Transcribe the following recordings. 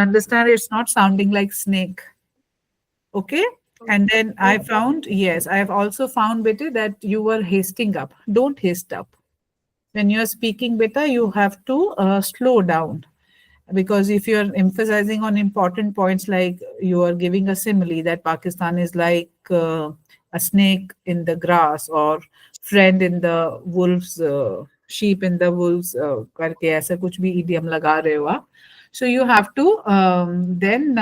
Understand, it's not sounding like snake. Okay. And then I Okay. found, yes, I have also found, beta, that you were hasting up. Don't haste up. When you're speaking, beta, you have to slow down. Because if you're emphasizing on important points, like you are giving a simile that Pakistan is like a snake in the grass, or friend in the wolves, sheep in the wolves, करके ऐसा कुछ भी idiom लगा रहे हो आप. So you have to then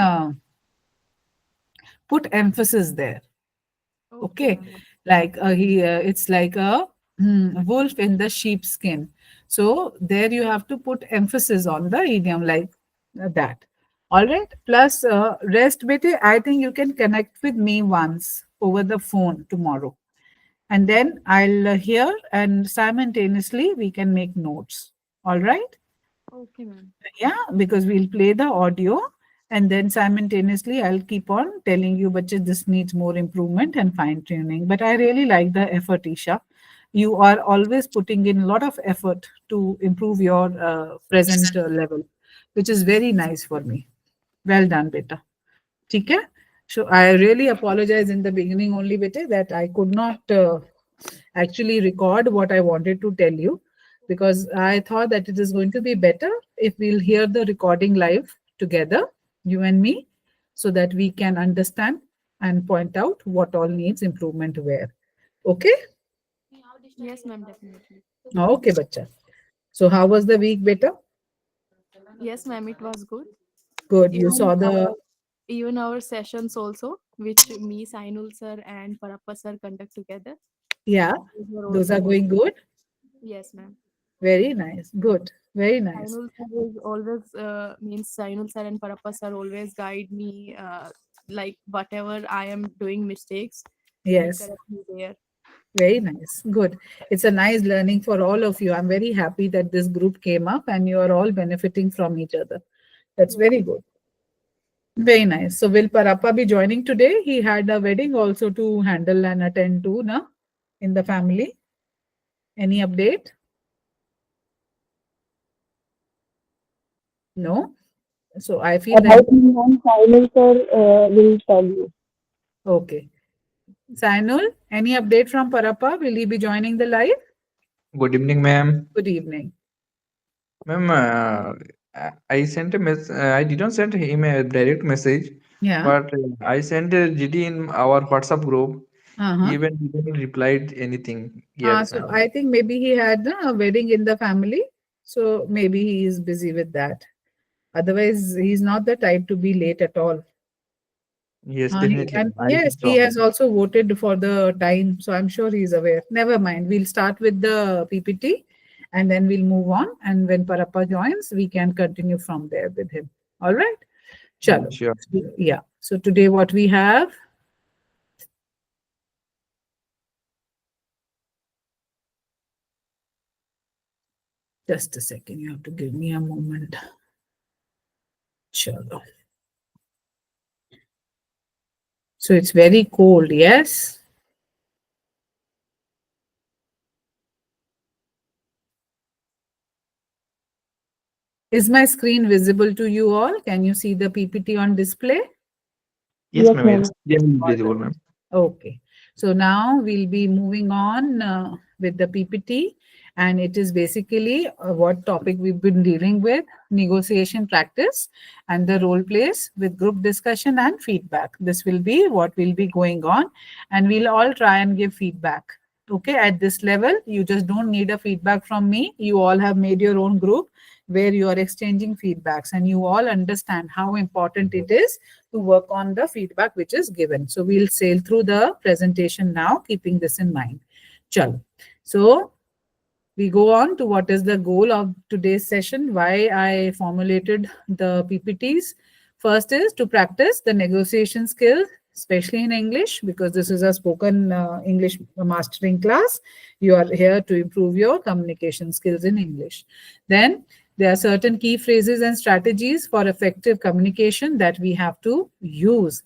put emphasis there. Okay, Okay, ma'am. like it's like a wolf in the sheepskin. So there you have to put emphasis on the idiom, like that. All right. Plus, rest bit. I think you can connect with me once over the phone tomorrow, and then I'll hear, and simultaneously we can make notes. All right. Okay, ma'am. Yeah, because we'll play the audio, and then simultaneously I'll keep on telling you, but this needs more improvement and fine tuning. But I really like the effort, Isha. You are always putting in a lot of effort to improve your present level, which is very nice for me. Well done, beta. ठीक है? So I really apologize in the beginning only, beta, that I could not actually record what I wanted to tell you, because I thought that it is going to be better if we'll hear the recording live together, you and me, so that we can understand and point out what all needs improvement where. Okay? Yes, ma'am, definitely. Okay, bacha. So how was the week, beta? Yes, ma'am, it was good. Good. You Even saw the, even our sessions also, which me, Sainul sir, and Parappa sir conduct together, yeah, those were those also are good. going good. Yes, ma'am. Very nice. Good. Very nice. Sainul sir is always means Sainul sir and Parappa sir always guide me, like whatever I am doing mistakes, they Yes. correct me there. Very nice. Good. It's a nice learning for all of you. I'm very happy that this group came up and you are all benefiting from each other. That's Yes, very good. Very nice. So will Parappa be joining today? He had a wedding also to handle and attend to, na? In the family. Any update? No. So I feel like, About me, ma'am, Sailul sir will tell you. okay. Sainul, any update from Parappa? Will he be joining the live? Good evening, ma'am. Good evening. Ma'am, I sent a mess. I didn't send him a direct message, Yeah. but I sent a GD in our WhatsApp group. He Uh-huh. even didn't replied anything yet, So ma'am. I think maybe he had a wedding in the family. So maybe he is busy with that. Otherwise, he's not the type to be late at all. Yes, definitely, And ma'am. I yes, think he so. has also voted for the time. So I'm sure he's aware. Never mind. We'll start with the PPT and then we'll move on. And when Parappa joins, we can continue from there with him. All right. Chalo. Sure. Yeah. So today, what we have, just a second, you have to give me a moment. Chalo. So it's very cold, yes? Is my screen visible to you all? Can you see the PPT on display? Yes, Yes, ma'am. ma'am. It's clearly All visible, right. ma'am. Okay. So now we'll be moving on with the PPT, and it is basically what topic we've been dealing with: negotiation practice and the role plays with group discussion and feedback. This will be what will be going on, and we'll all try and give feedback. Okay, at this level, you just don't need a feedback from me. You all have made your own group where you are exchanging feedbacks, and you all understand how important it is to work on the feedback which is given. So we'll sail through the presentation now, keeping this in mind. Chalo. So we go on to what is the goal of today's session, why I formulated the PPTs. First is to practice the negotiation skills, especially in English, because this is a spoken English mastering class. You are here to improve your communication skills in English. Then there are certain key phrases and strategies for effective communication that we have to use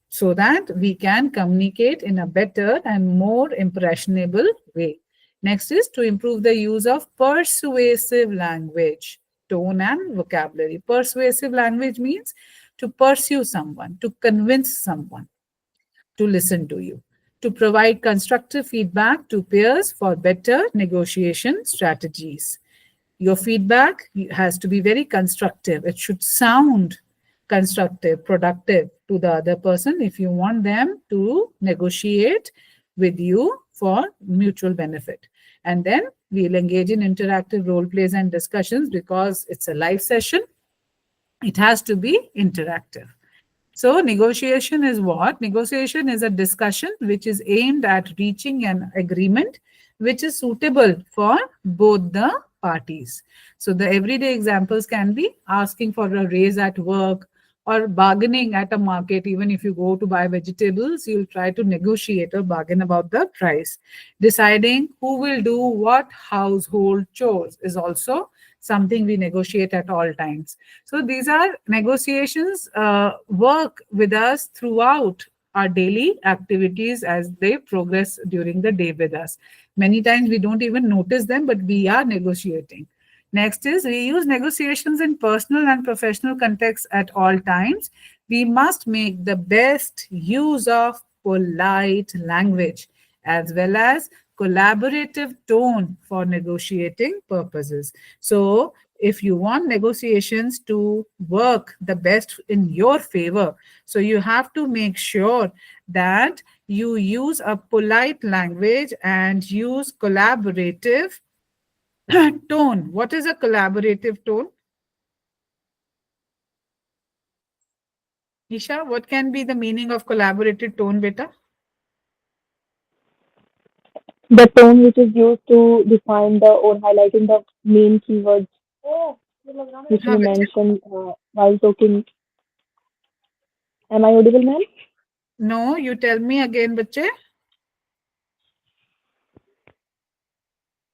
so that we can communicate in a better and more impressionable way. Next is to improve the use of persuasive language. tone and vocabulary. Persuasive language means to pursue someone, to convince someone to listen to you, to provide constructive feedback to peers for better negotiation strategies. Your feedback has to be very constructive. It should sound constructive, productive to the other person if you want them to negotiate with you for mutual benefit. And then we'll engage in interactive role plays and discussions because it's a live session. It has to be interactive. So negotiation is what? Negotiation is a discussion which is aimed at reaching an agreement which is suitable for both the parties. So the everyday examples can be asking for a raise at work or bargaining at a market. Even if you go to buy vegetables, you'll try to negotiate or bargain about the price. Deciding who will do what household chores is also something we negotiate at all times. So these are negotiations work with us throughout our daily activities as they progress during the day with us. Many times we don't even notice them, but we are negotiating. Next is we use negotiations in personal and professional contexts at all times. We must make the best use of polite language as well as collaborative tone for negotiating purposes. So if you want negotiations to work the best in your favor, so you have to make sure that you use a polite language and use collaborative tone. What is a collaborative tone? Isha, what can be the meaning of collaborative tone, beta? The tone which is used to define the or highlighting the main keywords which हाँ we बच्चे. mentioned while talking. Am I audible, ma'am? No, you tell me again, बच्चे.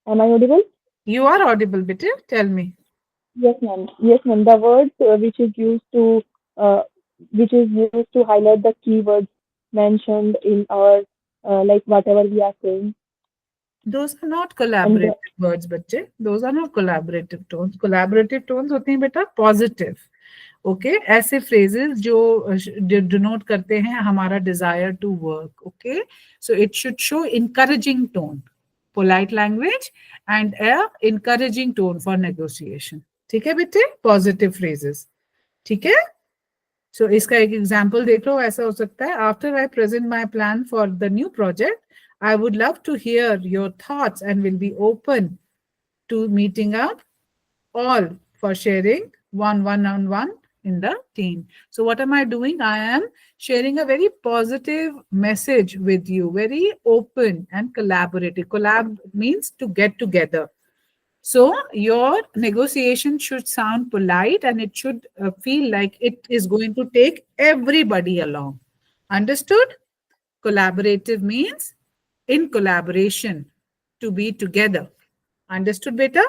Am I audible? You are audible, beta. Tell me. Yes, ma'am. Yes, ma'am. The words uh, which is used to highlight the keywords mentioned in our like whatever we are saying. Those are not And collaborative words, बच्चे. Those are not collaborative tones. Collaborative tones होती हैं बेटा positive. Okay ऐसे phrases जो denote करते हैं हमारा desire to work. Okay so it should show encouraging tone, polite language and encouraging tone for negotiation. ठीक है बेटे, पॉजिटिव फ्रेजेस. ठीक है. सो इसका एक एग्जांपल देख लो. ऐसा हो सकता है, after I present my plan for the new project I would love to hear your thoughts and will be open to meeting up all for sharing one-on-one in the team. So what am I doing? I am sharing a very positive message with you, very open and collaborative. Collab means to get together. So your negotiation should sound polite and it should feel like it is going to take everybody along. Understood? Collaborative means in collaboration, to be together. Understood, beta?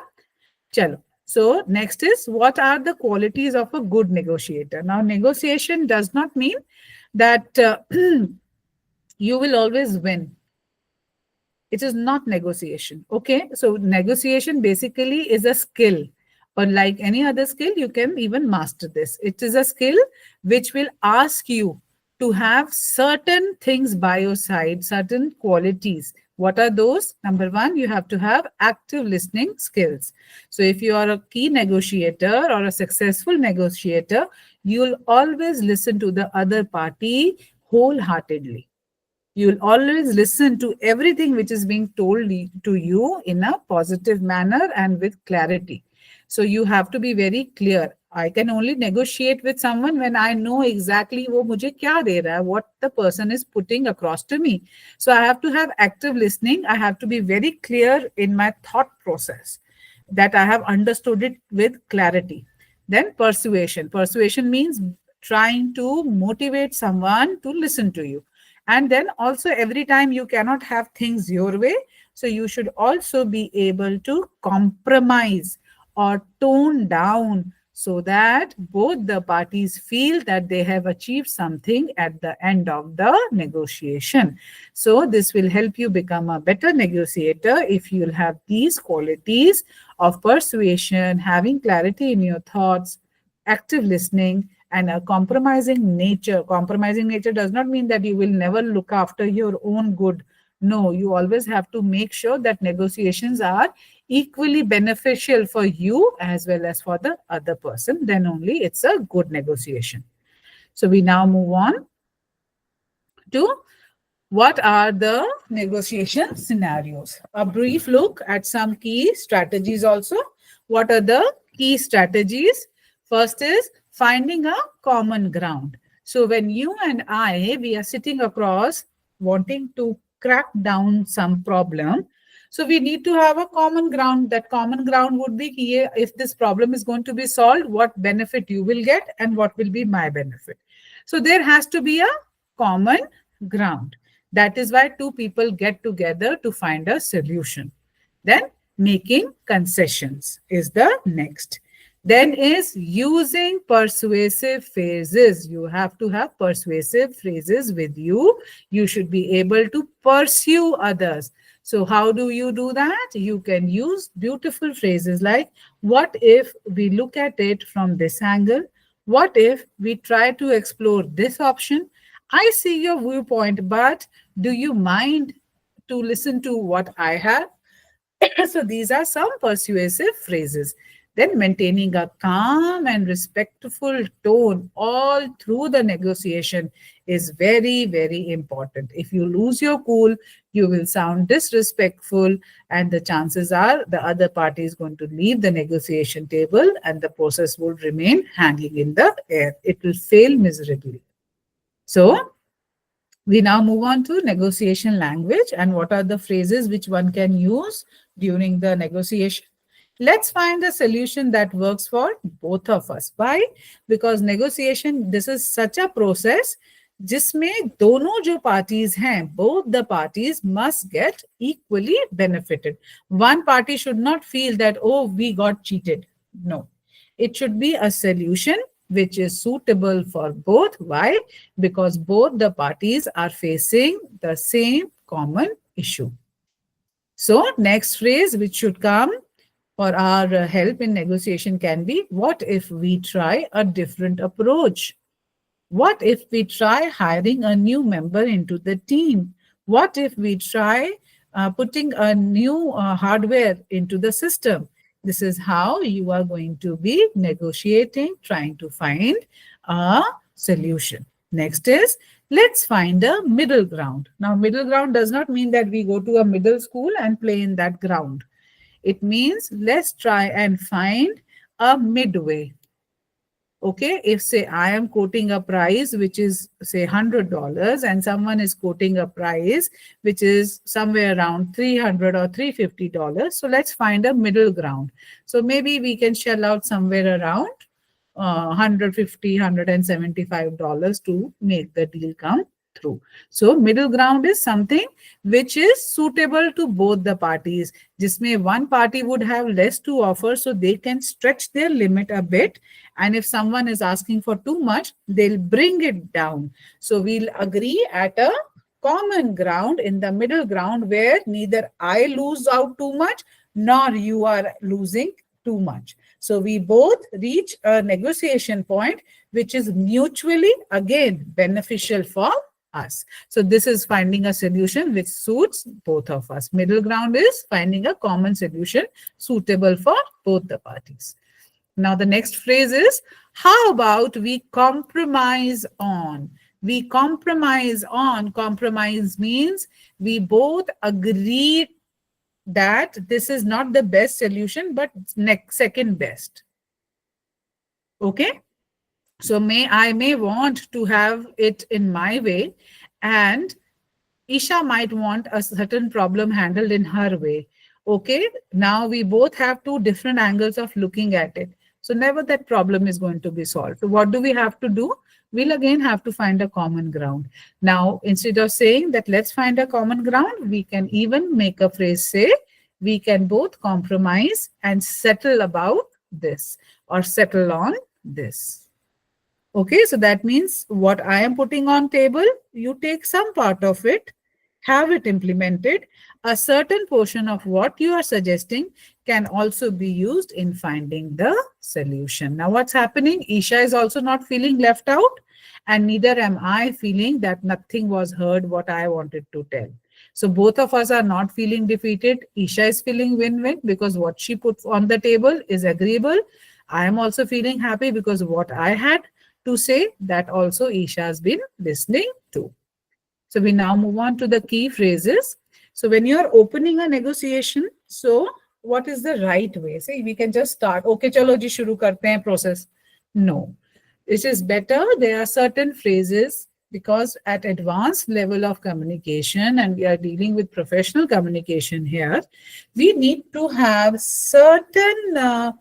Chalo. So next is, what are the qualities of a good negotiator? Now, negotiation does not mean that you will always win. It is not negotiation. Okay. So negotiation basically is a skill, or like any other skill, you can even master this. It is a skill which will ask you to have certain things by your side, certain qualities. What are those? Number one, you have to have active listening skills. So if you are a key negotiator or a successful negotiator, you'll always listen to the other party wholeheartedly. You'll always listen to everything which is being told to you in a positive manner and with clarity. So you have to be very clear. I can only negotiate with someone when I know exactly वो मुझे क्या दे रहा है, what the person is putting across to me. So I have to have active listening. I have to be very clear in my thought process, that I have understood it with clarity. Then persuasion. Persuasion means trying to motivate someone to listen to you. And then also every time you cannot have things your way. So you should also be able to compromise or tone down so that both the parties feel that they have achieved something at the end of the negotiation. So this will help you become a better negotiator if you'll have these qualities of persuasion, having clarity in your thoughts, active listening, and a compromising nature. Compromising nature does not mean that you will never look after your own good. No, you always have to make sure that negotiations are equally beneficial for you as well as for the other person. Then only it's a good negotiation. So we now move on to what are the negotiation scenarios? A brief look at some key strategies also. What are the key strategies? First is finding a common ground. So when you and I, we are sitting across wanting to crack down some problem, so we need to have a common ground. That common ground would be here, if this problem is going to be solved, what benefit you will get and what will be my benefit. So there has to be a common ground. That is why two people get together to find a solution. Then making concessions is the next. Then is using persuasive phrases. You have to have persuasive phrases with you. You should be able to pursue others. So how do you do that? You can use beautiful phrases like, what if we look at it from this angle? What if we try to explore this option? I see your viewpoint, but do you mind to listen to what I have? So these are some persuasive phrases. Then maintaining a calm and respectful tone all through the negotiation is very, very important. If you lose your cool, you will sound disrespectful, and the chances are the other party is going to leave the negotiation table and the process will remain hanging in the air. It will fail miserably. So we now move on to negotiation language and what are the phrases which one can use during the negotiation. Let's find a solution that works for both of us. Why? Because negotiation, this is such a process जिसमें दोनों जो parties हैं, both the parties must get equally benefited. One party should not feel that, oh, we got cheated. No. It should be a solution which is suitable for both. Why? Because both the parties are facing the same common issue. So next phrase which should come for our help in negotiation can be, what if we try a different approach? What if we try hiring a new member into the team? What if we try putting a new hardware into the system? This is how you are going to be negotiating, trying to find a solution. Next is, let's find a middle ground. Now, middle ground does not mean that we go to a middle school and play in that ground. It means let's try and find a midway. Okay, if say I am quoting a price which is say $100 and someone is quoting a price which is somewhere around $300 or $350, so let's find a middle ground. So maybe we can shell out somewhere around $150, $175 to make the deal come through. So middle ground is something which is suitable to both the parties. Jisme one party would have less to offer, so they can stretch their limit a bit. And if someone is asking for too much, they'll bring it down. So we'll agree at a common ground in the middle ground where neither I lose out too much nor you are losing too much. So we both reach a negotiation point which is mutually again beneficial for us. So this is finding a solution which suits both of us. Middle ground is finding a common solution suitable for both the parties. Now the next phrase is, how about we compromise on? We compromise on. Compromise means we both agree that this is not the best solution, but second best. Okay? So I may want to have it in my way, and Isha might want a certain problem handled in her way. Okay, now we both have two different angles of looking at it. So never that problem is going to be solved. So what do we have to do? We'll again have to find a common ground. Now, instead of saying that let's find a common ground, we can even make a phrase say, we can both compromise and settle about this or settle on this. Okay, so that means what I am putting on table, you take some part of it, have it implemented. A certain portion of what you are suggesting can also be used in finding the solution. Now, what's happening? Isha is also not feeling left out, and neither am I feeling that nothing was heard what I wanted to tell. So, both of us are not feeling defeated. Isha is feeling win win because what she put on the table is agreeable. I am also feeling happy because what I had to say, that also Isha has been listening to. So we now move on to the key phrases. So when you are opening a negotiation, so what is the right way? Say we can just start. Okay, chalo ji shuru karte hain process. No, it is better. There are certain phrases because at advanced level of communication, and we are dealing with professional communication here, we need to have certain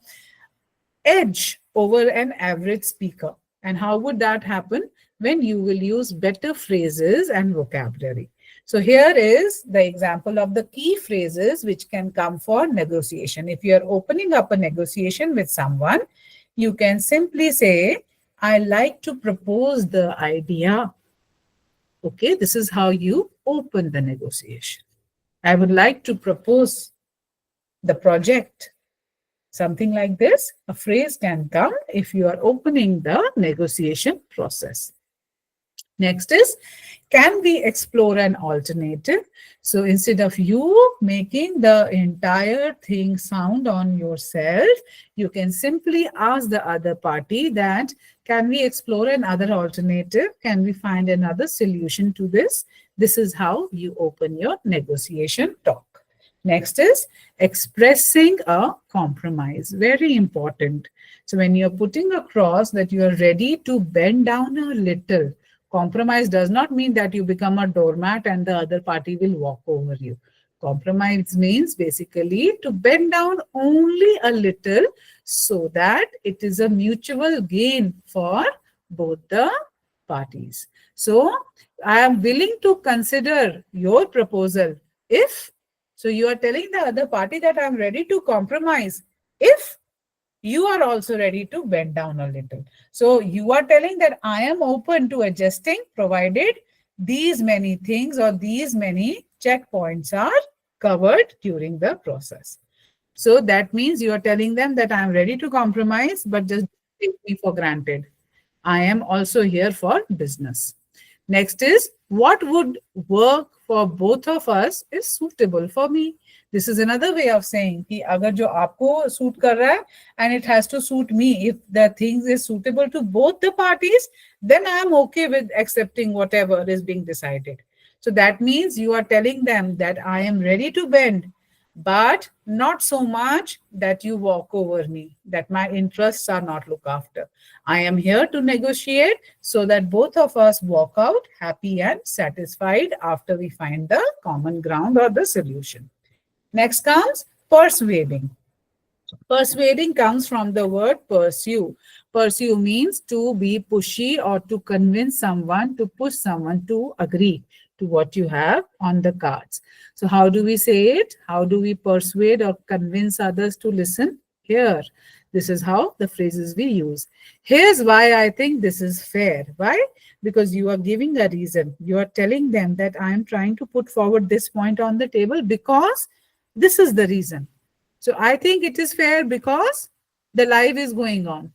edge over an average speaker. And how would that happen? When you will use better phrases and vocabulary. So here is the example of the key phrases which can come for negotiation. If you are opening up a negotiation with someone, you can simply say, I like to propose the idea. Okay, this is how you open the negotiation. I would like to propose the project. Something like this, a phrase can come if you are opening the negotiation process. Next is, can we explore an alternative? So instead of you making the entire thing sound on yourself, you can simply ask the other party that, can we explore another alternative? Can we find another solution to this? This is how you open your negotiation talk. Next is expressing a compromise. Very important. So when you're putting across that you are ready to bend down a little, compromise does not mean that you become a doormat and the other party will walk over you. Compromise means basically to bend down only a little so that it is a mutual gain for both the parties. So I am willing to consider your proposal if, so you are telling the other party that I'm ready to compromise if you are also ready to bend down a little. So you are telling that I am open to adjusting provided these many things or these many checkpoints are covered during the process. So that means you are telling them that I am ready to compromise, but just take me for granted. I am also here for business. Next is, what would work for both of us is suitable for me. This is another way of saying कि अगर जो आपको suit कर रहा है and it has to suit me, if the things is suitable to both the parties, then I am okay with accepting whatever is being decided. So that means you are telling them that I am ready to bend, but not so much that you walk over me, that my interests are not looked after. I am here to negotiate so that both of us walk out happy and satisfied after we find the common ground or the solution. Next comes persuading. Persuading comes from the word pursue. Pursue means to be pushy or to convince someone, to push someone to agree to what you have on the cards. So how do we say it? How do we persuade or convince others to listen? Here. This is how the phrases we use. Here's why I think this is fair. Why? Because you are giving a reason. You are telling them that I am trying to put forward this point on the table because this is the reason. So I think it is fair because the live is going on.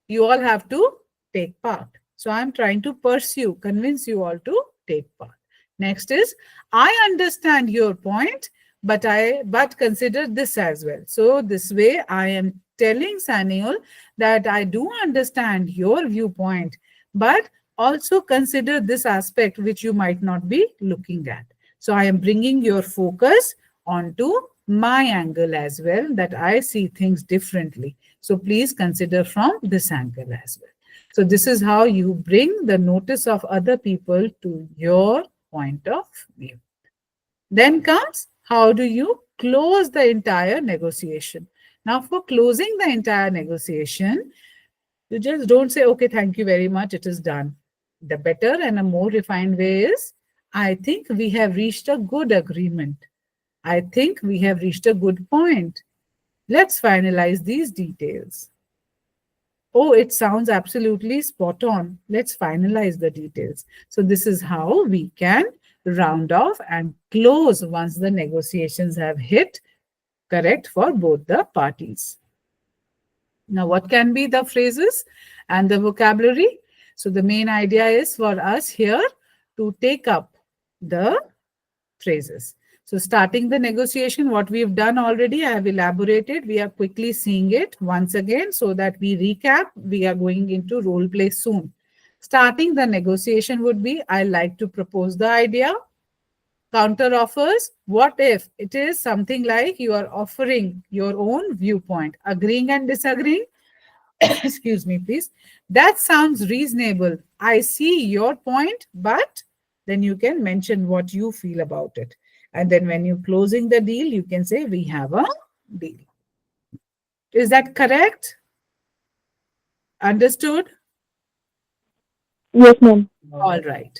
You all have to take part. So I'm trying to pursue, convince you all to take part. Next is, I understand your point, but consider this as well. So this way I am telling Samuel that I do understand your viewpoint, but also consider this aspect which you might not be looking at. So I am bringing your focus onto my angle as well, that I see things differently. So please consider from this angle as well. So this is how you bring the notice of other people to your point of view. Then comes, how do you close the entire negotiation? Now, for closing the entire negotiation, you just don't say, okay, thank you very much, it is done. The better and a more refined way is, I think we have reached a good agreement. I think we have reached a good point. Let's finalize these details. Oh, it sounds absolutely spot on. Let's finalize the details. So this is how we can round off and close once the negotiations have hit correct for both the parties. Now, what can be the phrases and the vocabulary? So, the main idea is for us here to take up the phrases. So, starting the negotiation, what we've done already, I have elaborated. We are quickly seeing it once again so that we recap. We are going into role play soon. Starting the negotiation would be I like to propose the idea. Counter offers, what if it is something like you are offering your own viewpoint, agreeing and disagreeing? Excuse me, please. That sounds reasonable. I see your point, but then you can mention what you feel about it. And then when you're closing the deal, you can say, we have a deal. Is that correct? Understood? Yes, ma'am. All right.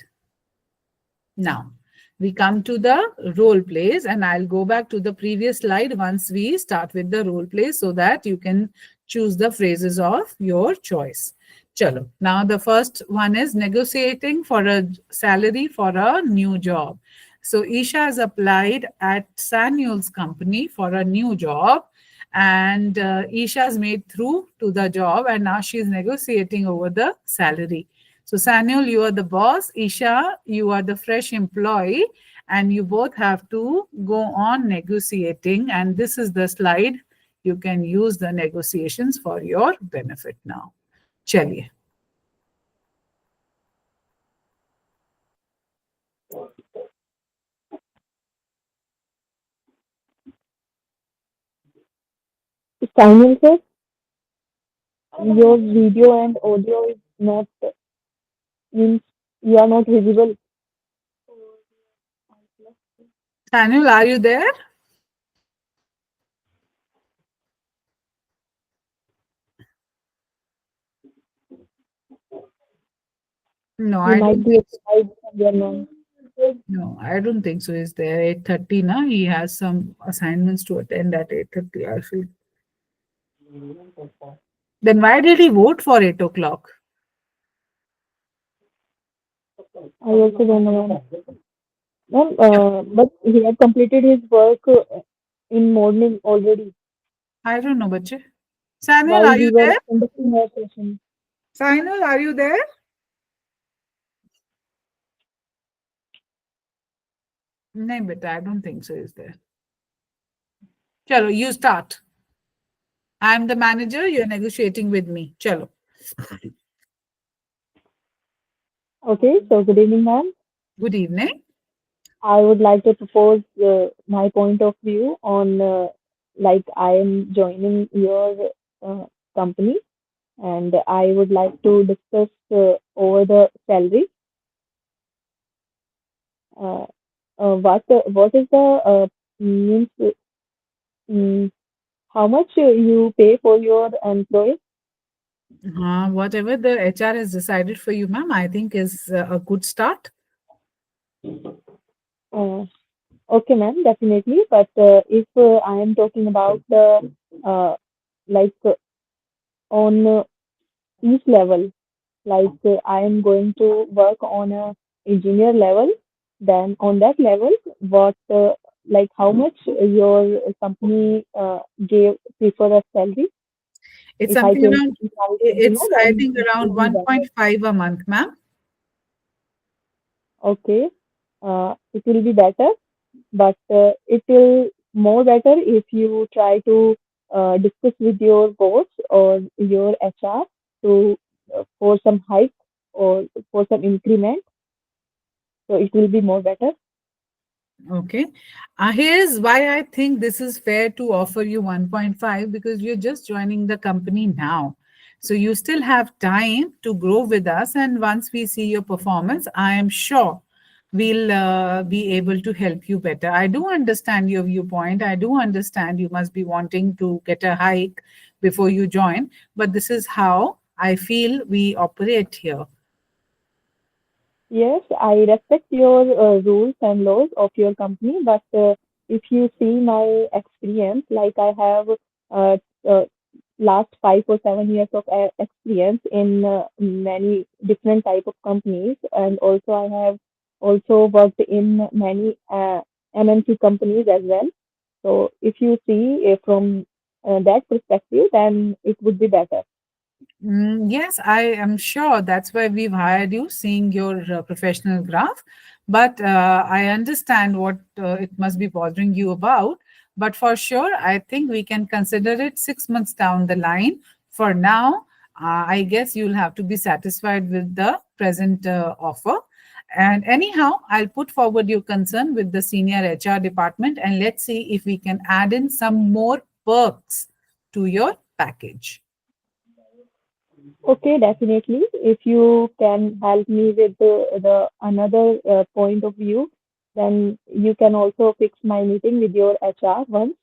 Now, we come to the role plays, and I'll go back to the previous slide once we start with the role plays so that you can choose the phrases of your choice. Chalo. Now, the first one is negotiating for a salary for a new job. So, Isha has applied at Samuel's company for a new job, and Isha's made through to the job, and now she's negotiating over the salary. So, Samuel, you are the boss. Isha, you are the fresh employee, and you both have to go on negotiating. And this is the slide. You can use the negotiations for your benefit now. Chaliye. Simon sir, your video and audio is not means you are not visible. Samuel, are you there? No, You I might don't be think so. occupied somewhere, ma'am. No, I don't think so. Is there 8:30 now? He has some assignments to attend at 8:30, I feel. Then why did he vote for 8 o'clock? I also don't know, ma'am. Ma'am, but he had completed his work in morning already I don't know, bache. Samuel, while are you we were there? conducting our session. Samuel, are you there? No, but I don't think so. Is there? Chalo, you start. I'm the manager. You're negotiating with me. Chalo. Okay, so good evening, ma'am. Good evening. I would like to propose my point of view on like I am joining your company and I would like to discuss over the salary. Uh, what is the means mm, how much you pay for your employees? Whatever the HR has decided for you, ma'am, I think is a good start. Uh, okay, ma'am, definitely. But if I am talking about the like on each level, like I am going to work on a engineer level, then on that level, what like how much your company gave prefer a salary? It's If I something can, around, if I get to know, it's, I then think, it around will be better. 1.5 a month, ma'am. Okay, it will be better, but it will more better if you try to discuss with your boss or your HR to for some hike or for some increment. So it will be more better. Okay. Here's why I think this is fair to offer you 1.5 because you're just joining the company now. So you still have time to grow with us. And once we see your performance, I am sure we'll be able to help you better. I do understand your viewpoint. I do understand you must be wanting to get a hike before you join. But this is how I feel we operate here. Yes, I respect your rules and laws of your company, but if you see my experience, like I have uh, uh, last 5 or 7 years of experience in many different type of companies, and also I have also worked in many MNC companies as well. So if you see from that perspective, then it would be better. Yes, I am sure that's why we've hired you, seeing your professional graph. But I understand what it must be bothering you about. But for sure, I think we can consider it 6 months down the line. For now, I guess you'll have to be satisfied with the present offer. And anyhow, I'll put forward your concern with the senior HR department and let's see if we can add in some more perks to your package. Okay, definitely. If you can help me with the another point of view, then you can also fix my meeting with your HR once.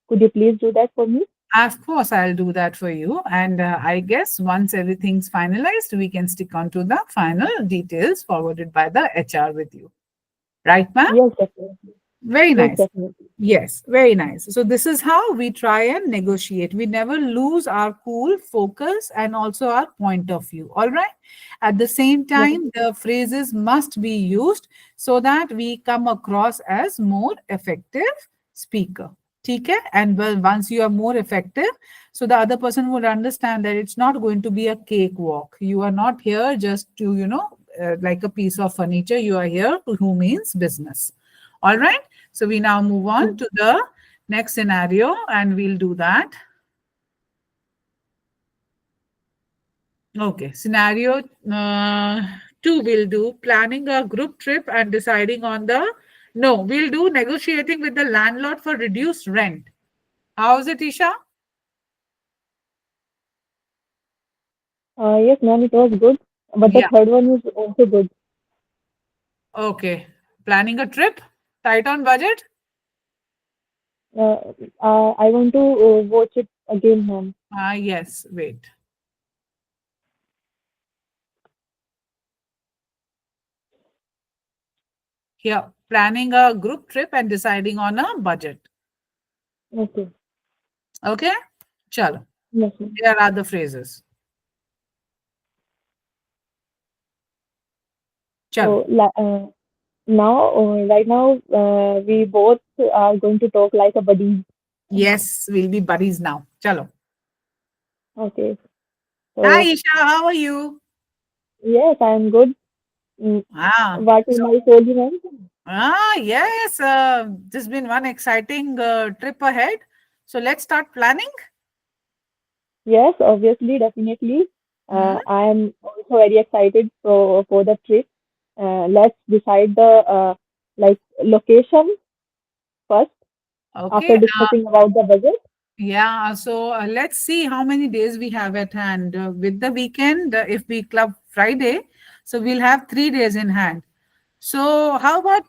Could you please do that for me? Of course, I'll do that for you. And I guess once everything's finalized, we can stick on to the final details forwarded by the HR with you. Right, ma'am? Yes, definitely. Very Yes, nice. definitely. Yes, very nice. So this is how we try and negotiate. We never lose our cool, focus, and also our point of view. All right. At the same Yes, time, the phrases must be used so that we come across as more effective speaker. Okay? And well, once you are more effective, so the other person would understand that it's not going to be a cakewalk. You are not here just to, like a piece of furniture. You are here to who means business. All right. So we now move on yes. to the next scenario and we'll do that. Okay. Scenario two, we'll do planning a group trip and deciding on the, no, we'll do negotiating with the landlord for reduced rent. How's it, Isha? Yes, ma'am, it was good. But the Yeah. third one is also good. Okay. Planning a trip, tight on budget. Uh, I want to watch it again, ma'am. Yes. Wait. Here. Planning a group trip and deciding on a budget. Okay. Okay. Chalo. Yes, ma'am. Here are the phrases. Chalo. So now, right now, we both are going to talk like a buddy. Yes, we'll be buddies now. Chalo. Okay. Hi, So Isha. How are you? yes, I'm good. Mm, Ah, what so, will I tell you, ma'am? yes. There's been one exciting trip ahead. So let's start planning. Yes, obviously, definitely. Mhm. I am also very excited for the trip. Let's decide the like location first Okay. after discussing about the budget. Yeah. So let's see how many days we have at hand. With the weekend, if we club Friday, so we'll have 3 days in hand. So how about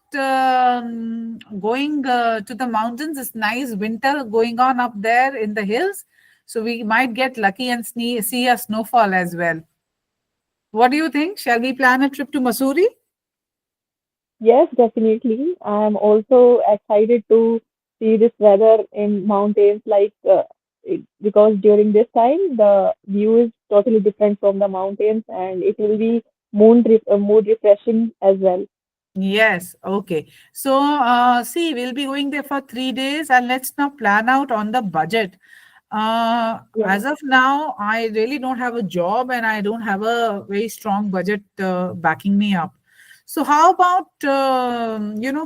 going to the mountains? It's nice winter going on up there in the hills. So we might get lucky and see a snowfall as well. What do you think? Shall we plan a trip to Missouri? Yes, definitely. I am also excited to see this weather in mountains, like because during this time the view is totally different from the mountains, and it will be mood refreshing as well. Yes. Okay. So see, we'll be going there for 3 days, and let's now plan out on the budget. Yeah. As of now, I really don't have a job, and I don't have a very strong budget backing me up. So how about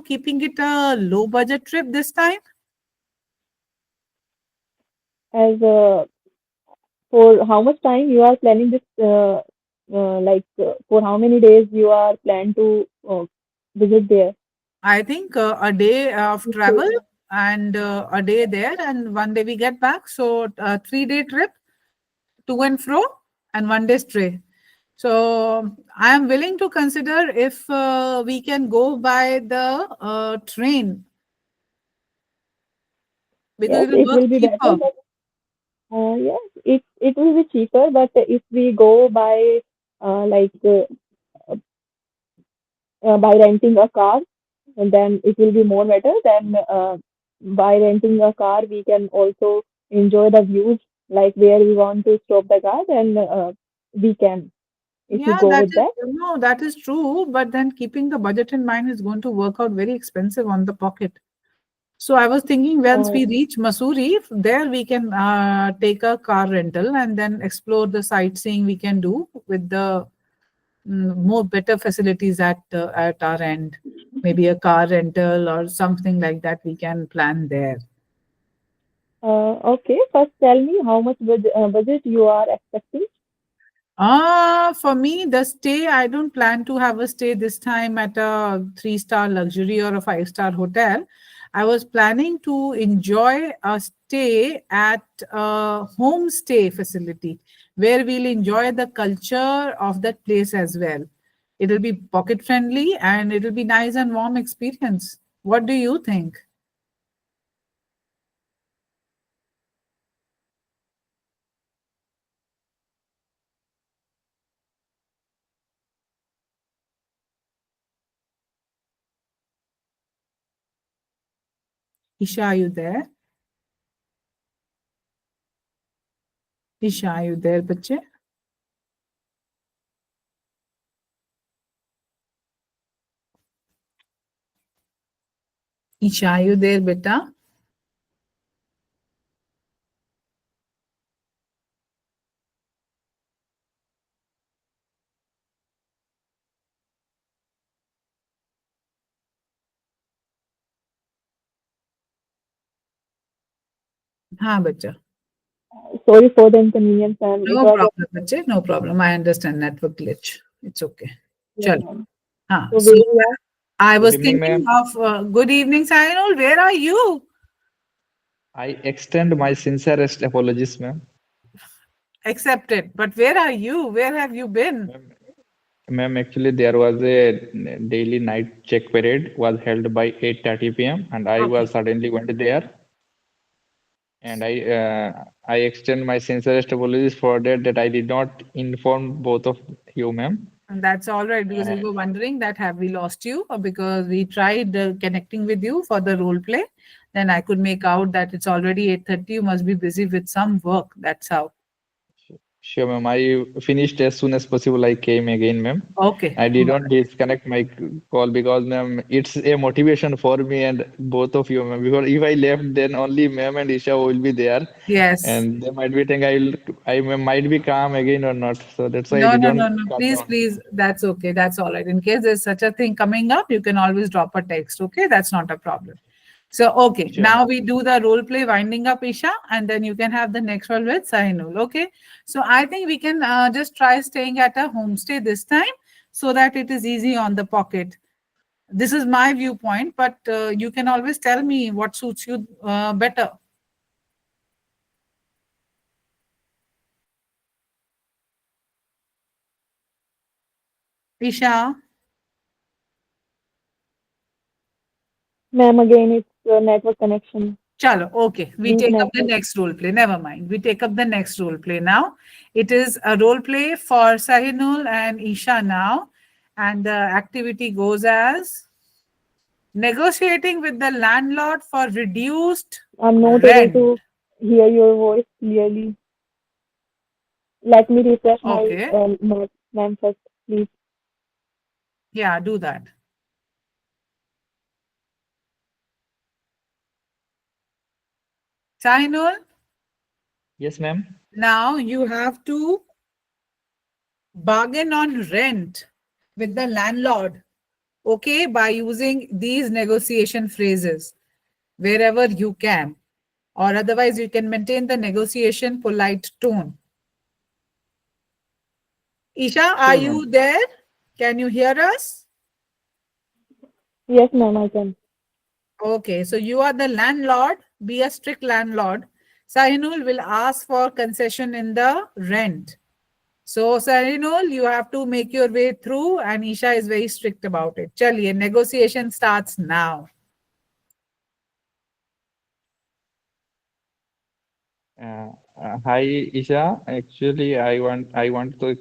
keeping it a low budget trip this time? As for how much time you are planning this, for how many days you are plan to visit there? I think a day of To stay travel there? and a day there, and 1 day we get back. So a 3 day trip to and fro, and 1 day stay. So I am willing to consider if we can go by the train because Yes, it will it work will be better, cheaper. but yes, it will be cheaper. But if we go by by renting a car, and then it will be more better than by renting a car. We can also enjoy the views, like where we want to stop the car, and we can if we Yeah, go that with is that. no, that is true. But then keeping the budget in mind is going to work out very expensive on the pocket. So I was thinking once we Uh, reach Masuri, there we can take a car rental and then explore the sightseeing we can do with the more better facilities at our end. Maybe a car rental or something like that we can plan there. okay, first tell me how much budget you are expecting. For me, the stay, I don't plan to have a stay this time at a three-star luxury or a five-star hotel. I was planning to enjoy a stay at a homestay facility where we'll enjoy the culture of that place as well. It'll be pocket friendly and it'll be nice and warm experience. What do you think? Isha, are you there? Isha, are you there, bache? Isha, are you there, beta? हाँ बच्चा. Sorry for the inconvenience, ma'am. It No was problem, बच्चे, no problem. I understand network glitch. It's okay. yes, चलो. ma'am. हाँ. So So where we are? I Good was evening, thinking ma'am. of good evening, Sainul. Where are you? I extend my sincerest apologies, ma'am. Accepted. But where are you? Where have you been? Ma'am, ma'am, actually there was a daily night check parade was held by 8:30 p.m. and I Okay. was suddenly went there and I extend my sincerest apologies for that I did not inform both of you, ma'am. And that's all right because we Uh, were wondering that have we lost you or because we tried connecting with you for the role play. Then I could make out that it's already 8:30. You must be busy with some work. That's how. Sure, ma'am. I finished as soon as possible. I came again, ma'am. Okay. I All did not right. disconnect my call because, ma'am, it's a motivation for me and both of you, ma'am. Because if I left, then only ma'am and Isha will be there, Yes. and they might be think might be calm again or not. So that's why I No, did no, not no, no. cut Please, down. please. That's okay. That's all right. In case there's such a thing coming up, you can always drop a text. Okay. That's not a problem. So, okay. Sure, Now ma'am. we do the role play winding up, Isha, and then you can have the next one with Sahinul. Okay. So, I think we can just try staying at a homestay this time so that it is easy on the pocket. This is my viewpoint, but you can always tell me what suits you better. Isha. Ma'am, again, it's network connection. Chalo, okay. We Weak take up the network. next role play. Never mind. We take up the next role play now. It is a role play for Sahinul and Isha now. And the activity goes as negotiating with the landlord for reduced I'm not able rent. to hear your voice clearly. Let me refresh my Okay. ma'am first, please. Yeah, do that. Sahinul, Yes, ma'am. now you have to bargain on rent with the landlord, okay, by using these negotiation phrases wherever you can, or otherwise you can maintain the negotiation polite tone. Isha, are Sure, you ma'am. there? Can you hear us? Yes, ma'am, I can. Okay, so you are the landlord. Be a strict landlord. Sahinul will ask for concession in the rent. So, Sahinul, you have to make your way through, and Isha is very strict about it. Chaliye, negotiation starts now. Hi, Isha. Actually, I want to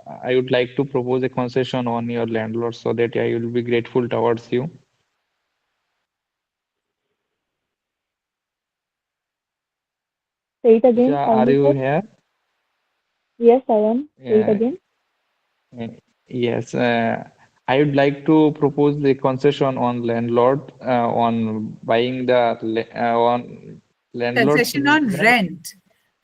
I would like to propose a concession on your landlord so that I will be grateful towards you. Say it again, Isha, are kindly, you sir. here? Yes, I am. Say it Uh, again. yes. I would like to propose the concession on landlord on buying the on landlords. Concession on Ma'am, rent.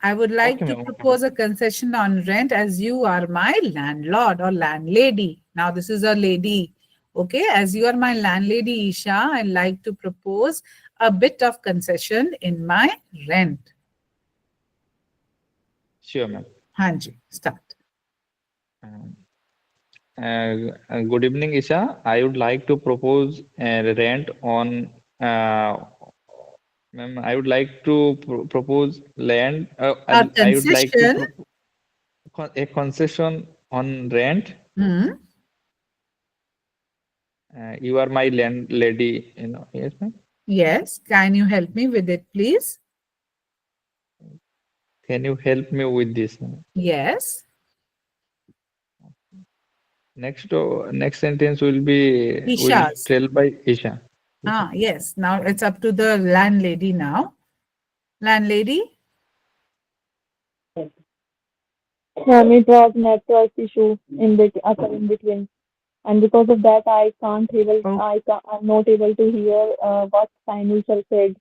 I would like okay, to ma'am. Okay, ma'am. propose a concession on rent as you are my landlord or landlady. Now, this is a lady. Okay, as you are my landlady, Isha, I'd like to propose a bit of concession in my rent. Sure, ma'am. Hanji, start. Uh, Good evening, Isha. I would like to propose a rent on. Ma'am, I would like to propose land. A I would like to concession. propose a concession on rent. Hmm. You are my landlady. Yes, ma'am. Yes, can you help me with it, please? Can you help me with this, ma'am? Yes. Next sentence will Isha's. tell by Isha. Isha. Ah, yes. Now it's up to the landlady now. Landlady? It was network issue occur in between, and because of that, Oh, I'm not able to hear what Sainul sir said.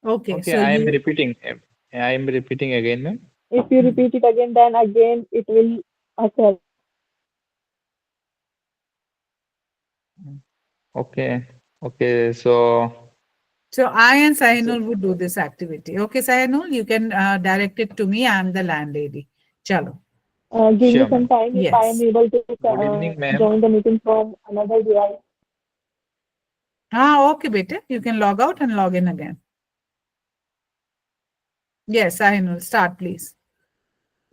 okay. Okay, So I am you, repeating. I am repeating again, ma'am. If you hmm. repeat it again, then again it will occur. Okay. Okay. So. So I and So. Sahinul would do this activity. Okay, Sahinul, you can direct it to me. I am the landlady. Chalo. Give me Sure, some ma'am. time if I am Yes. able to Good evening, ma'am. join the meeting from another device. Ah, okay, beta. You can log out and log in again. Yes, Sahinul, start, please.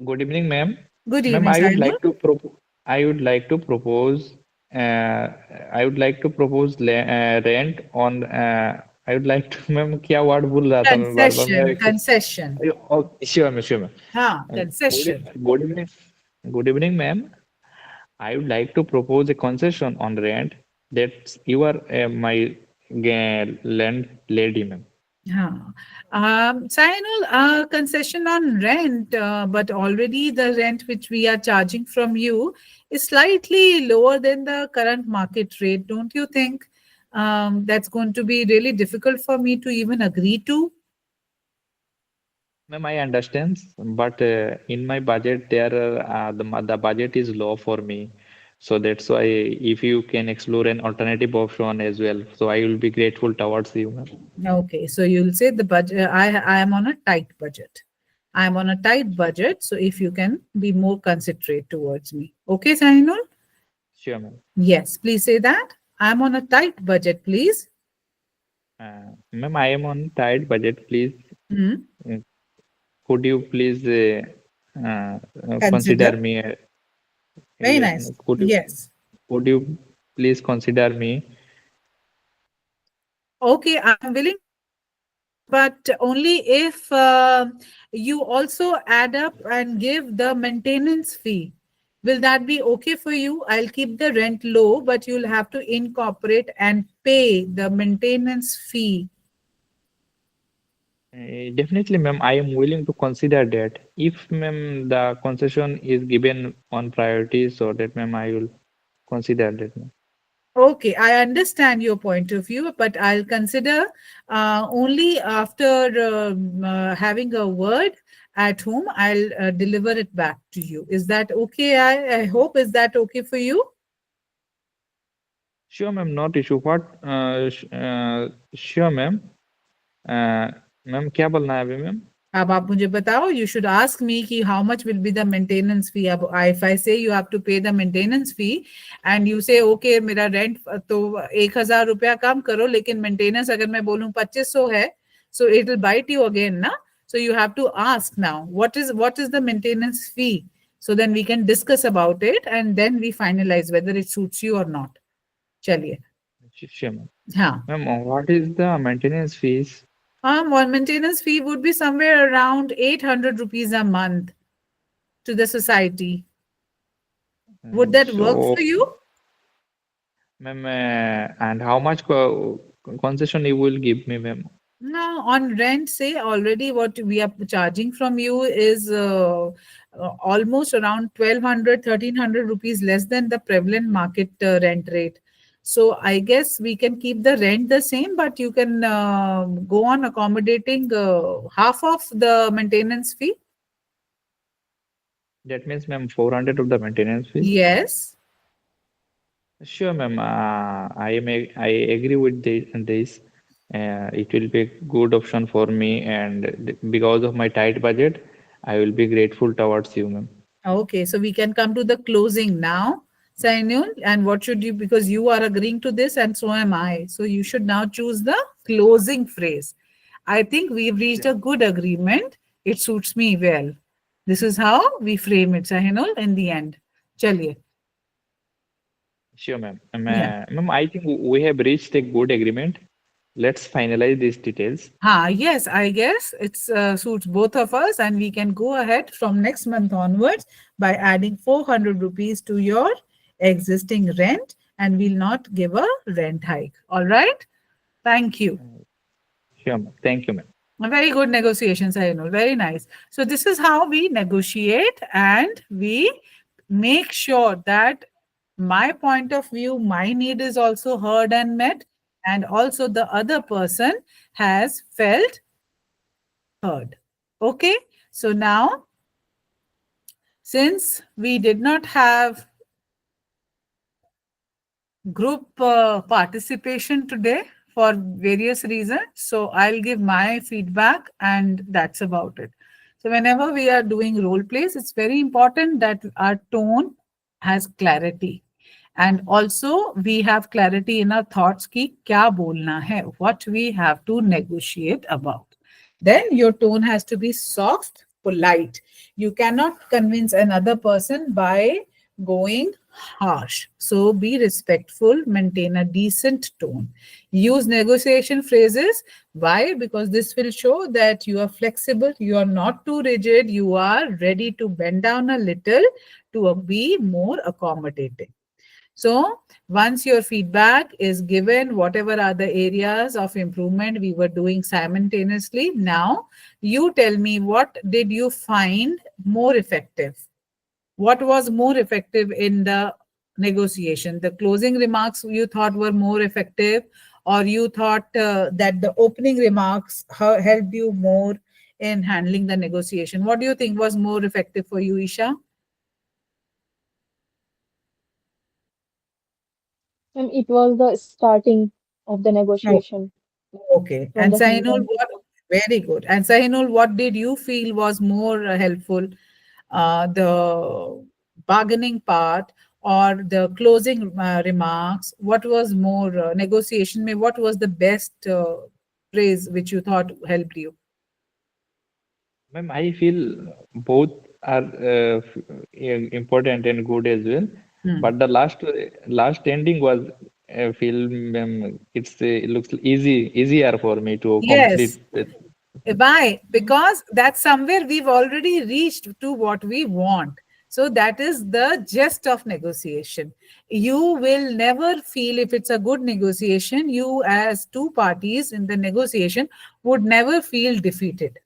Good evening, ma'am. Good Ma'am, evening, Sahinul. I would like to propose. I would like to propose rent on. I would like to. Ma'am क्या word भूल रहा था मैं बार-बार मैं Concession, concession. sure ma'am, sure ma'am. Ah, Uh, concession. good evening. Good evening, ma'am. I would like to propose a concession on rent that you are my landlady, ma'am. Huh. Sayanul, concession on rent, but already the rent which we are charging from you is slightly lower than the current market rate. Don't you think that's going to be really difficult for me to even agree to? Ma'am, I understand, but in my budget, there the budget is low for me, so that's why if you can explore an alternative option as well, so I will be grateful towards you, ma'am. Okay, so you'll say the budget. I am on a tight budget. I am on a tight budget. So if you can be more considerate towards me. Okay, Sayanul? Sure, ma'am. Yes, please say that. I'm on a tight budget, please. Ma'am, I am on tight budget. Please, Hmm. uh, could you please consider Consider. me? Very Yes, nice. ma'am. Yes. Could you please consider me? Okay, I'm willing, but only if you also add up and give the maintenance fee. Will that be okay for you? I'll keep the rent low, but you'll have to incorporate and pay the maintenance fee. Definitely, ma'am. I am willing to consider that. If, ma'am, the concession is given on priority, so that, ma'am, I will consider that, ma'am. Okay, I understand your point of view, but I'll consider only after having a word at whom I'll deliver it back to you. Is that okay? I hope. Is that okay for you? Sure, ma'am. Not issue. Sure, ma'am. Uh, Ma'am, क्या बोलना है अभी, ma'am? अब आप मुझे बताओ, you should ask me कि how much will be the maintenance fee. अब if I say you have to pay the maintenance fee and you say okay मेरा rent तो 1,000 रुपया कम करो लेकिन maintenance अगर मैं बोलूँ 2,500 है, so it will bite you again ना. So you have to ask now what is the maintenance fee, so then we can discuss about it and then we finalize whether it suits you or not. चलिए. Sure, ma'am. हाँ. Ma'am, what is the maintenance fees? One maintenance fee would be somewhere around 800 rupees a month to the society. Would that work So, for you? ma'am, and how much concession you will give me, ma'am? No, on rent, say already what we are charging from you is almost around 1,200, 1,300 rupees less than the prevalent market rent rate. So I guess we can keep the rent the same, but you can go on accommodating half of the maintenance fee. That means, ma'am, 400 of the maintenance fee. Yes. Sure, ma'am. I agree with this. It will be a good option for me, and because of my tight budget, I will be grateful towards you, ma'am. Okay, so we can come to the closing now, Sainul. And what should you, because you are agreeing to this and so am I. So you should now choose the closing phrase. I think we've reached Sure, a good agreement. It suits me well. This is how we frame it, Sahinul, in the end. Chaliye. sure, ma'am. Yeah. Ma'am, I think we have reached a good agreement. Let's finalize these details. Yes, I guess it suits both of us, and we can go ahead from next month onwards by adding 400 rupees to your existing rent, and we'll not give a rent hike. All right. Thank you. Sure, ma'am. Thank you, ma'am. A very good negotiations, I know. Very nice. So this is how we negotiate, and we make sure that my point of view, my need is also heard and met, and also the other person has felt heard. Okay. So now, since we did not have group participation today for various reasons. So I'll give my feedback and that's about it. So whenever we are doing role plays, it's very important that our tone has clarity. And also we have clarity in our thoughts ki kya bolna hai, what we have to negotiate about. Then your tone has to be soft, polite. You cannot convince another person by going harsh. So be respectful, maintain a decent tone. Use negotiation phrases. Why? Because this will show that you are flexible, you are not too rigid, you are ready to bend down a little to be more accommodating. So once your feedback is given, whatever are the areas of improvement we were doing simultaneously, now you tell me what did you find more effective? What was more effective in the negotiation? The closing remarks you thought were more effective, or you thought that the opening remarks helped you more in handling the negotiation? What do you think was more effective for you, Isha? And it was the starting of the negotiation Okay. from And the Sahinul, human. what very good. And Sahinul, what did you feel was more helpful? The bargaining part or the closing remarks? What was more negotiation? What was the best phrase which you thought helped you? Ma'am, I feel both are important and good as well. Hmm. But the last ending was feel it looks easier for me to Yes. complete the. Why? Because that's somewhere we've already reached to what we want. So that is the gist of negotiation. You will never feel, if it's a good negotiation, you as two parties in the negotiation would never feel defeated.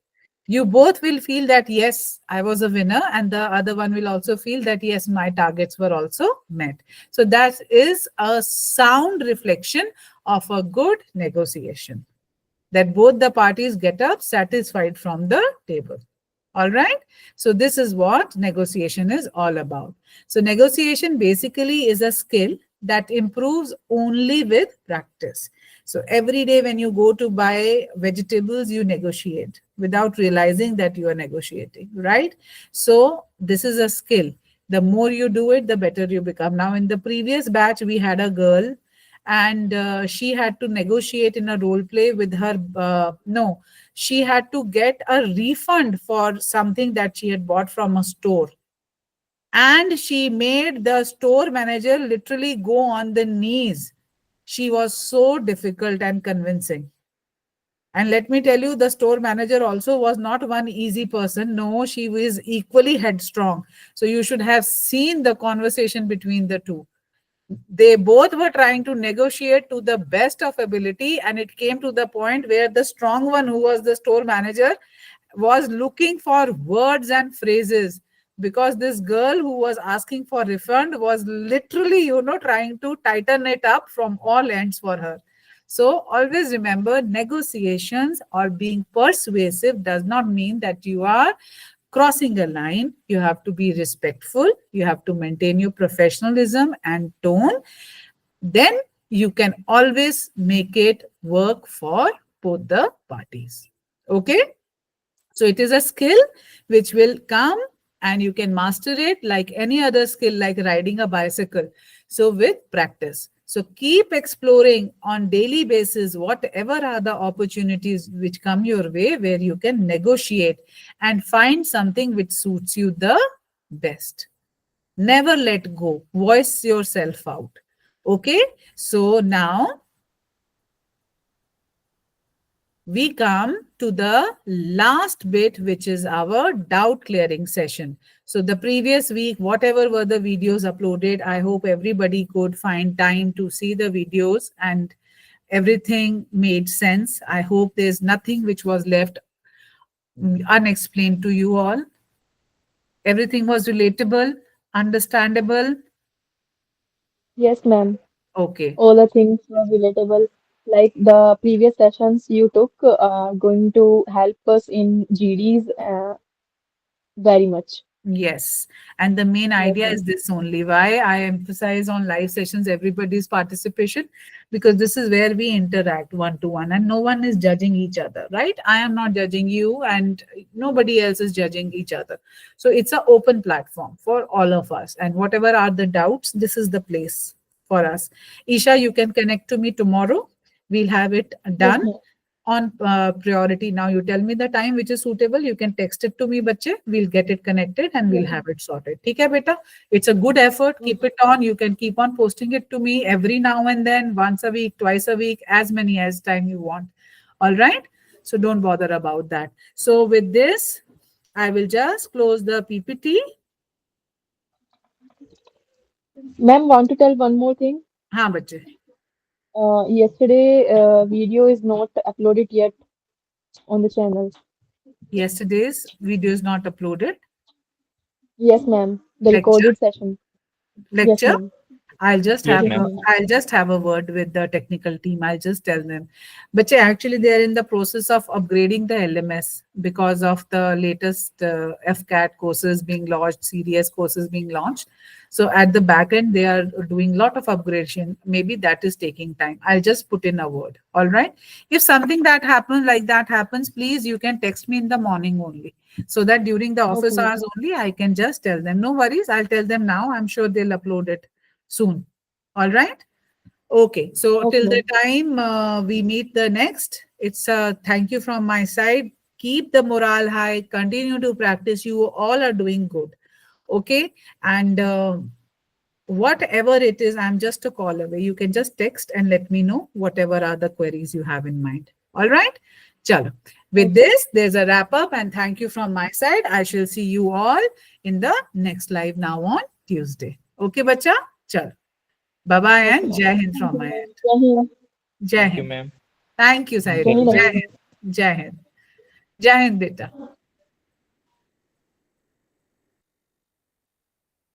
You both will feel that, yes, I was a winner, and the other one will also feel that, yes, my targets were also met. So that is a sound reflection of a good negotiation, that both the parties get up satisfied from the table. All right. So, this is what negotiation is all about. So, negotiation basically is a skill that improves only with practice. So, every day when you go to buy vegetables, you negotiate without realizing that you are negotiating, right? So, this is a skill. The more you do it, the better you become. Now, in the previous batch, we had a girl and she had to negotiate in a role play with her. No, she had to get a refund for something that she had bought from a store. And she made the store manager literally go on the knees. She was so difficult and convincing. And let me tell you, the store manager also was not one easy person. No, she was equally headstrong. So you should have seen the conversation between the two. They both were trying to negotiate to the best of ability, and it came to the point where the strong one, who was the store manager, was looking for words and phrases, because this girl who was asking for refund was literally, trying to tighten it up from all ends for her. So always remember, negotiations or being persuasive does not mean that you are crossing a line. You have to be respectful, you have to maintain your professionalism and tone. Then you can always make it work for both the parties. Okay, so it is a skill which will come, and you can master it like any other skill, like riding a bicycle. So with practice. So keep exploring on daily basis whatever are the opportunities which come your way, where you can negotiate and find something which suits you the best. Never let go. Voice yourself out. Okay. So now we come to the last bit, which is our doubt clearing session. So the previous week, whatever were the videos uploaded, I hope everybody could find time to see the videos and everything made sense. I hope there's nothing which was left unexplained to you all. Everything was relatable, understandable. Yes, ma'am. Okay. All the things were relatable. Like the previous sessions you took, going to help us in GDs very much. Yes. And the main Yes, idea ma'am. is this only. Why I emphasize on live sessions, everybody's participation, because this is where we interact one to one and no one is judging each other, right? I am not judging you and nobody else is judging each other. So it's an open platform for all of us. And whatever are the doubts, this is the place for us. Isha, you can connect to me tomorrow. We'll have it Yes, done ma'am. on priority. Now you tell me the time which is suitable. You can text it to me, bache. We'll get it connected and we'll Yes. have it sorted. ठीक है beta? It's a good effort. Okay. Keep it on. You can keep on posting it to me every now and then, once a week, twice a week, as many as time you want. All right. So don't bother about that. So with this, I will just close the PPT. Ma'am, want to tell one more thing? हाँ बच्चे. Yesterday, video is not uploaded yet on the channel. Yesterday's video is not uploaded. Yes, ma'am. The Lecture. recorded session. Yes, Lecture. ma'am. I'll just Yes, have Yes, a, ma'am. ma'am. I'll just have a word with the technical team. I'll just tell them. But yeah, actually, they are in the process of upgrading the LMS because of the latest FCAT courses being launched, CDS courses being launched. So at the back end, they are doing a lot of upgradation. Maybe that is taking time. I'll just put in a word. All right. If something that happens like that happens, please, you can text me in the morning only, so that during the Okay, office ma'am. hours only, I can just tell them. No worries. I'll tell them now. I'm sure they'll upload it soon. All right. Okay. So Okay, till the ma'am. time we meet the next, it's a thank you from my side. Keep the morale high. Continue to practice. You all are doing good. Okay. And whatever it is, I'm just a call away. You can just text and let me know whatever are the queries you have in mind. All right. Chalo. With Okay. this, there's a wrap up and thank you from my side. I shall see you all in the next live now on Tuesday. Okay, bacha? Chalo. Bye bye Okay, and ma'am. Jai Hind Thank from you, my ma'am. end. Jai Hind. Jai Thank you, Hind. ma'am. Thank you, Jai Jai Sahibi. Hind, Hind. Jai everyone. Hind. Jai Hind. Jai Hind, beta.